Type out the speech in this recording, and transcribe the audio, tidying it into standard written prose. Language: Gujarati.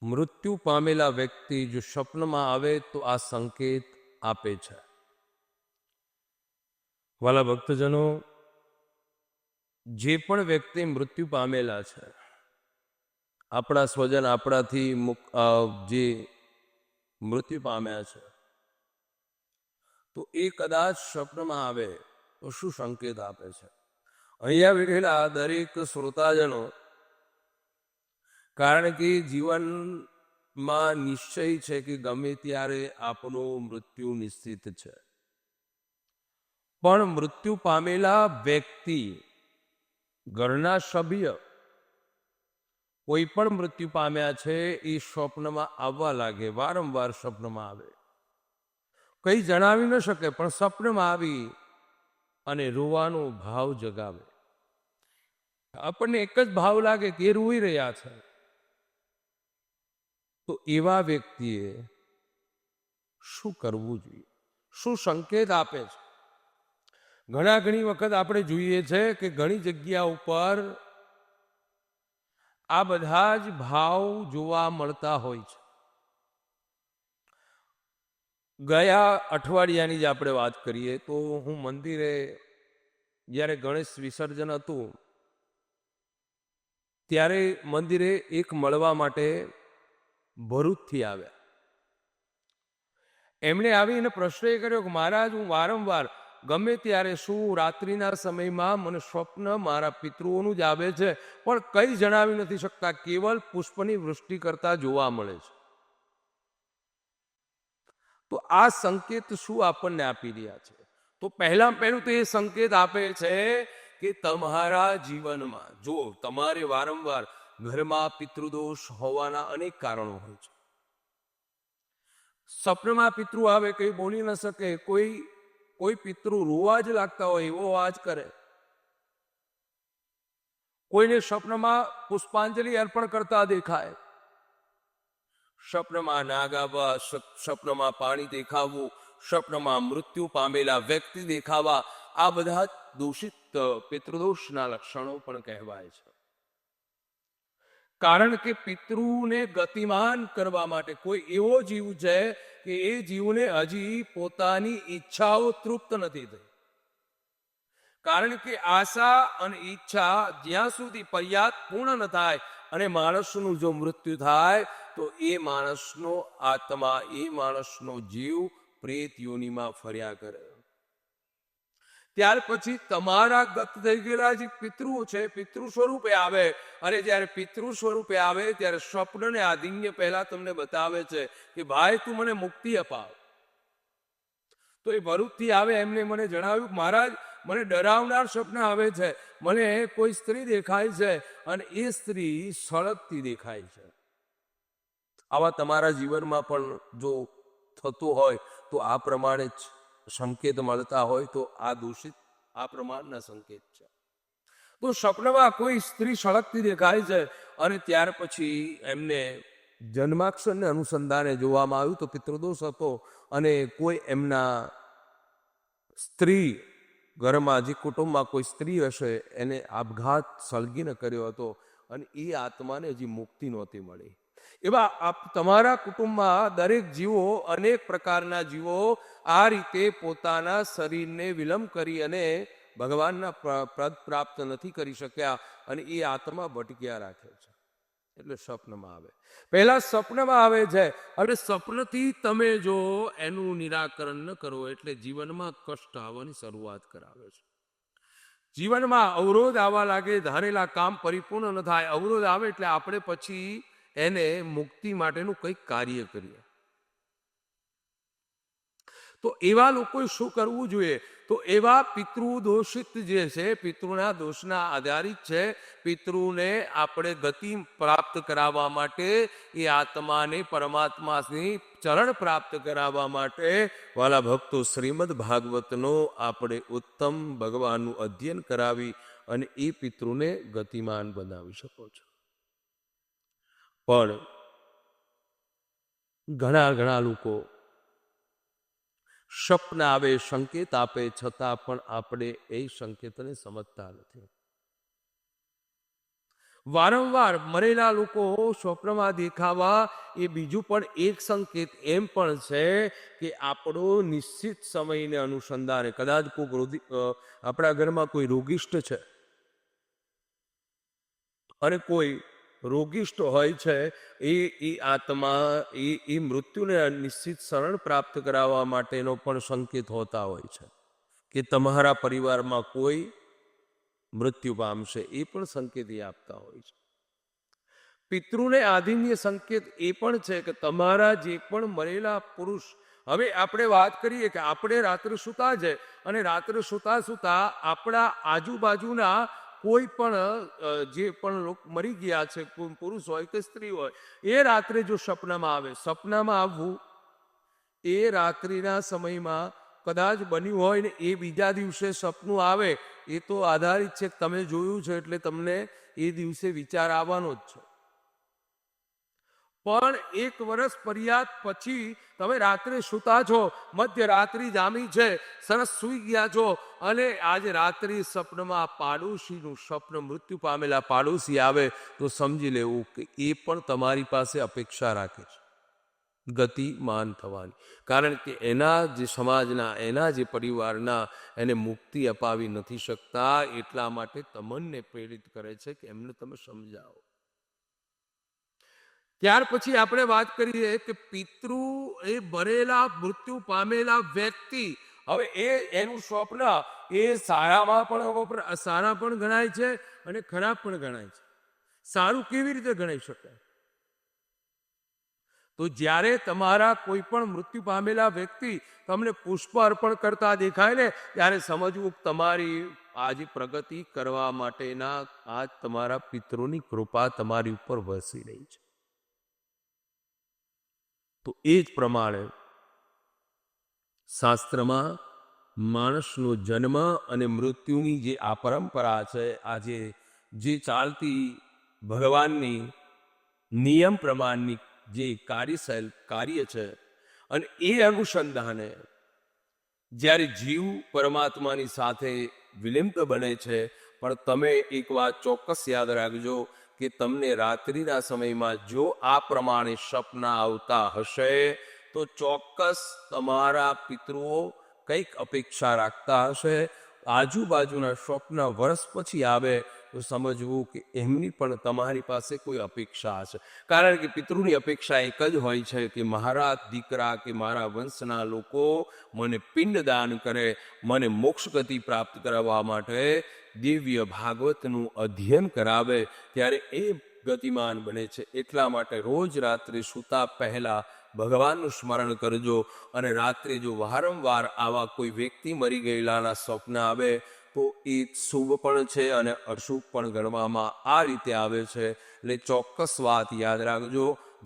મૃત્યુ પામેલા વ્યક્તિ જો સ્વપ્નમાં આવે તો આ સંકેત આપે છે. વાલા ભક્તજનો, જે પણ વ્યક્તિ મૃત્યુ પામેલા છે, આપણા સ્વજન આપણાથી જે મૃત્યુ પામ્યા છે, તો એ કદાચ સ્વપ્નમાં આવે તો શું સંકેત આપે છે? અહીંયા બેઠેલા દરેક શ્રોતાજનો, કારણ કે જીવનમાં નિશ્ચય છે કે ગમે ત્યારે આપણું મૃત્યુ નિશ્ચિત છે, પણ મૃત્યુ પામેલા વ્યક્તિ, ઘરના સભ્ય કોઈ પણ મૃત્યુ પામ્યા છે એ સ્વપ્નમાં આવવા લાગે, વારંવાર સ્વપ્નમાં આવે, કઈ જણાવી ન શકે પણ સ્વપ્નમાં આવી અને રોવાનો ભાવ જગાવે. આપણને એક જ ભાવ લાગે કે એ રોઈ રહ્યા છે. તો એવા વ્યક્તિએ શું કરવું જોઈએ? શું સંકેત આપે છે? ઘણી વખત આપણે જોઈએ છે કે ઘણી જગ્યા ઉપર આ બધા જ ભાવ જોવા મળતા હોય છે. ગયા અઠવાડિયાની જ આપણે વાત કરીએ તો હું મંદિરે જ્યારે ગણેશ વિસર્જન હતું ત્યારે મંદિરે એક મળવા માટે ભરૂચથી આવ્યા. એમણે આવીને પ્રશ્ન એ કર્યો કે મહારાજ, હું વારંવાર ગમે ત્યારે શું રાત્રિના સમયમાં મને સ્વપ્ન મારા પિતૃઓનું જ આવે છે, પણ કઈ જણાવી નથી શકતા, કેવલ પુષ્પની વૃષ્ટિ કરતા જોવા મળે છે. તો આ સંકેત શું આપણને આપી રહ્યા છે? તો પહેલું તો એ સંકેત આપે છે કે તમારા જીવનમાં જો તમારે વારંવાર ઘરમાં પિતૃદોષ હોવાના અનેક કારણો હોય છે. સ્વપ્નમાં પિતૃ આવે, કઈ બોલી ન શકે, કોઈ પિતૃ રોવા જ લાગતા હોય એવો અવાજ કરે, કોઈને સ્વપ્નમાં પુષ્પાંજલિ અર્પણ કરતા દેખાય, સ્વપ્નમાં નાગ આવવા, સ્વપ્નમાં પાણી દેખાવું, સ્વપ્નમાં મૃત્યુ પામેલા વ્યક્તિ દેખાવા, આ બધા દૂષિત પિતૃદોષના લક્ષણો પણ કહેવાય છે. કારણ કે પિતૃને ગતિમાન કરવા માટે કોઈ એવો જીવ છે કે એ જીવને હજી પોતાની ઈચ્છાઓ તૃપ્ત નથી થઈ. કારણ કે આશા અને ઈચ્છા જ્યાં સુધી પર્યાપ્ત પૂર્ણ ન થાય અને માણસનું જો મૃત્યુ થાય તો એ માણસનો આત્મા, એ માણસનો જીવ પ્રેત યોનિમાં ફર્યા કરે. ત્યાર પછી તમારા ગત થઈ ગયેલા જે પિતૃ છે, પિતૃ સ્વરૂપે આવે, અને જ્યારે પિતૃ સ્વરૂપે આવે ત્યારે સ્વપ્નને આધિન્ય પહેલા તમને બતાવે છે કે ભાઈ તું મને મુક્તિ અપાવ. તો એ ભરૂચથી આવે, એમને મને જણાવ્યું કે મહારાજ, મને ડરાવનાર સ્વપ્ન આવે છે, મને કોઈ સ્ત્રી દેખાય છે અને એ સ્ત્રી સળગતી દેખાય છે. આવા તમારા જીવનમાં પણ જો થતું હોય તો આ પ્રમાણે જ સંકેત મળતા હોય તો આ દૂષિત આ પ્રમાણના સંકેત છે. તો સ્વપ્નમાં કોઈ સ્ત્રી સળગતી દેખાય છે અને ત્યાર પછી એમને જન્માક્ષરને અનુસંધાને જોવામાં આવ્યું તો પિતૃદોષ હતો અને કોઈ એમના સ્ત્રી, ઘરમાં જે કુટુંબમાં કોઈ સ્ત્રી હશે એને આપઘાત સળગીને કર્યો હતો અને એ આત્માને હજી મુક્તિ નહોતી મળી. એવા તમારા કુટુંબમાં દરેક જીવો, અનેક પ્રકારના જીવો આ રીતે પોતાના શરીરને વિલંબ કરી અને ભગવાનના પદ પ્રાપ્ત નથી કરી શક્યા અને એ આત્મા ભટક્યા રાખે છે. એટલે સ્વપ્નમાં આવે. પહેલા સ્વપ્નમાં આવે છે અને સ્વપ્નથી તમે જો એનું નિરાકરણ ન કરો એટલે જીવનમાં કષ્ટ આવવાની શરૂઆત કરાવે છે. જીવનમાં અવરોધ આવવા લાગે, ધારેલા કામ પરિપૂર્ણ ન થાય, અવરોધ આવે એટલે આપણે પછી એને મુક્તિ માટેનું કંઈક કાર્ય કરીએ. તો એવા લોકોએ શું કરવું જોઈએ? તો એવા પિતૃ દોષિત જે છે, પિતૃના દોષના આધારિત છે, પિતૃને આપણે ગતિ પ્રાપ્ત કરાવવા માટે, એ આત્માને પરમાત્માની ચરણ પ્રાપ્ત કરાવવા માટે વાલા ભક્તો શ્રીમદ ભાગવતનો આપણે ઉત્તમ ભગવાનનું અધ્યયન કરાવી અને એ પિતૃને ગતિમાન બનાવી શકો છો. પણ ઘણા લોકો સ્વપ્ન આવે, સંકેત આપે, છતાં પણ આપણે એ સંકેતને સમજતા નથી. વારંવાર મરેલા લોકો સ્વપ્નમાં દેખાવા એ બીજું પણ એક સંકેત એમ પણ છે કે આપણો નિશ્ચિત સમયને અનુસંધાને કદાચ કોઈ આપણા ઘરમાં કોઈ રોગિષ્ટ છે અને કોઈ રોગિષ્ટ હોય છે, એ આત્મા એ મૃત્યુને નિશ્ચિત શરણ પ્રાપ્ત કરાવવા માટેનો પણ સંકેત હોતા હોય છે કે તમારા પરિવારમાં કોઈ મૃત્યુ પામશે, એ પણ સંકેત એ આપતા હોય છે. પિતૃને આધિન્ય સંકેત એ પણ છે કે તમારા જે પણ મરેલા પુરુષ, હવે આપણે વાત કરીએ કે આપણે રાત્રે સૂતા છે અને રાત્રે સૂતા સૂતા આપણા આજુબાજુના કોઈ પણ જે પણ લોકો મરી ગયા છે, પુરુષ હોય કે સ્ત્રી હોય, એ રાત્રે જો સપનામાં આવે, સપનામાં આવવું એ રાત્રિના સમયમાં કદાચ બન્યું હોય ને એ બીજા દિવસે સપનું આવે, એ તો આધારિત છે કે તમે જોયું છે એટલે તમને એ દિવસે વિચાર આવવાનો જ છે. પણ 1 વર્ષ પર્યાત પછી તમે રાત્રે સૂતા છો, મધ્યરાત્રિ જામી છે, સરસ સૂઈ ગયા છો અને આજે રાત્રિ સપનમાં પાડોશીનું સ્વપ્ન, મૃત્યુ પામેલા પાડોશી આવે તો સમજી લેવું કે એ પણ તમારી પાસે અપેક્ષા રાખે છે ગતિમાન થવાની. કારણ કે એના જે સમાજના, એના જે પરિવારના એને મુક્તિ અપાવી નથી શકતા, એટલા માટે તમને પ્રેરિત કરે છે કે એમને તમે સમજાવો. ત્યાર પછી આપણે વાત કરીએ કે પિતૃ એ મરેલા મૃત્યુ પામેલા વ્યક્તિ, હવે એનું સ્વપ્ન એ સારા પણ ગણાય છે અને ખરાબ પણ ગણાય છે. સારું કેવી રીતે ગણાઈ શકાય? તો જ્યારે તમારા કોઈ પણ મૃત્યુ પામેલા વ્યક્તિ તમને પુષ્પ અર્પણ કરતા દેખાય ને, ત્યારે સમજવું તમારી આજે પ્રગતિ કરવા માટેના આજ તમારા પિતૃની કૃપા તમારી ઉપર વરસી રહી છે. તો એ જ પ્રમાણે શાસ્ત્રમાં માણસનો જન્મ અને મૃત્યુની જે આ પરંપરા છે, આજે જે ચાલતી ભગવાનની નિયમ પ્રમાણની જે કાર્ય છે, અને એ અનુસંધાને જ્યારે જીવ પરમાત્માની સાથે વિલિપ્ત બને છે. પણ તમે એક વાત ચોક્કસ યાદ રાખજો કે તમને રાત્રિના સમયમાં જો આ પ્રમાણે સપના આવતા હશે તો ચોક્કસ તમારા પિતૃઓ કંઈક અપેક્ષા રાખતા હશે. આજુબાજુના સ્વપ્ન વર્ષ પછી આવે તો સમજવું કે એમની પણ તમારી પાસે કોઈ અપેક્ષા હશે. કારણ કે પિતૃની અપેક્ષા એક જ હોય છે કે મારા દીકરા કે મારા વંશના લોકો મને પિંડદાન કરે, મને મોક્ષ ગતિ પ્રાપ્ત કરવા માટે દિવ્ય ભાગવતનું અધ્યયન કરાવે, ત્યારે એ ગતિમાન બને છે. એટલા માટે રોજ રાત્રે સૂતા પહેલા ભગવાનનું સ્મરણ કરજો. અને રાત્રે જો વારંવાર આવા કોઈ વ્યક્તિ મરી ગયેલાના સ્વપ્ન આવે તો એ શુભ પણ છે અને અશુભ પણ ગણવામાં આ રીતે આવે છે. એટલે ચોક્કસ વાત યાદ રાખજો